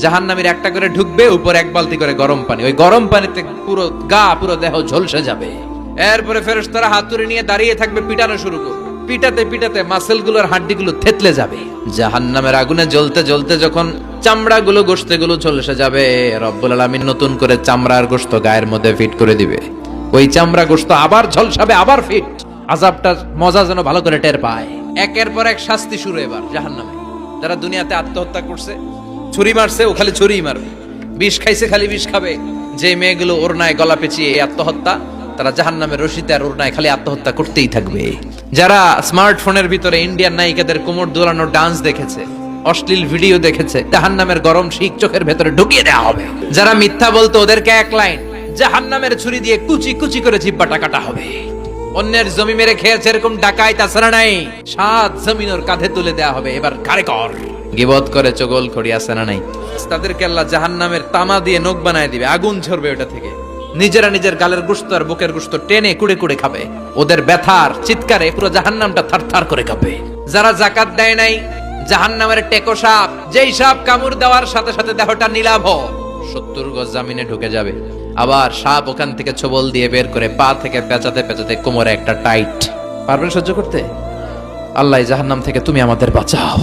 জাহান্নামীর একটা করে ঢুকবে, উপর এক বালতি করে গরম পানি, ওই গরম পানিতে পুরো গা পুরো দেহ ঝলসে যাবে। এরপরে ফেরেশতারা হাতুড়ি নিয়ে দাঁড়িয়ে থাকবে, পিটানো শুরু করবে। পিটাতে পিটাতে মাসেল গুলোর হাড্ডি গুলো থেতলে যাবে। জাহান্নামের আগুনে জ্বলতে জ্বলতে যখন চামড়া গুলো গোশতে গুলো ঝলসে যাবে, রব্বুল আলামিন নতুন করে চামড়ার গোশত গায়ের মধ্যে ফিট করে দিবে। ওই চামড়া গোশত আবার ঝলসাবে, আবার ফিট। আযাবটার মজা যেন ভালো করে টের পায়। একের পর এক শাস্তি শুরু এবার জাহান্নামে। যারা দুনিয়াতে আত্মহত্যা করছে, ছুরি মারছে, ও খালি ছুরিই মারবে, বিষ খাইছে খালি বিষ খাবে। যে মেয়েগুলো ওড়নায় গলা পেঁচিয়ে এই আত্মহত্যা, তারা জাহান্নামের রশিতে আর ওড়নায় খালি আত্মহত্যা করতেই থাকবে। যারা স্মার্টফোনের ভিতরে ইন্ডিয়ান নায়িকাদের কোমর দোলানো ডান্স দেখেছে, অশ্লীল ভিডিও দেখেছে, জাহান্নামের গরম শিক চোখের ভেতরে ঢুকিয়ে দেওয়া হবে। যারা মিথ্যা বলতো, ওদেরকে এক লাইন জাহান্নামের ছুরি দিয়ে কুচি কুচি করে জিহ্বাটা কাটা হবে। অন্যের জমি মেরে খেয়েছে এরকম ডাকাইত তাছাড়া নাই, 7 জমিন ওর কাঁধে তুলে দেওয়া হবে। এবার কারে কর গিবত করে চগল খড়ি আছে না নাই, তাদেরকে আল্লাহ জাহান্নামের তামা দিয়ে নখ বানায় দিবে, আগুন ঝরবে ওটা থেকে। নিজেরা নিজের গালের গোশত আর বুকের গোশত টেনে কুড়ে কুড়ে খাবে। ওদের ব্যথার চিৎকারে পুরো জাহান্নামটা থারথার করে কাঁপে। যারা যাকাত দেয় নাই, জাহান্নামের টেকো সাপ, যেই সাপ কামড় দেওয়ার সাথে সাথে দেহটা নীলাভ, 70 গজ জামিনে ঢুকে যাবে। আবার সাপ ওখান থেকে ছোবল দিয়ে বের করে পা থেকে পেঁচাতে পেঁচাতে কোমরে একটা টাইট। পারবেন সহ্য করতে? আল্লাহ জাহান্নাম থেকে তুমি আমাদের বাঁচাও।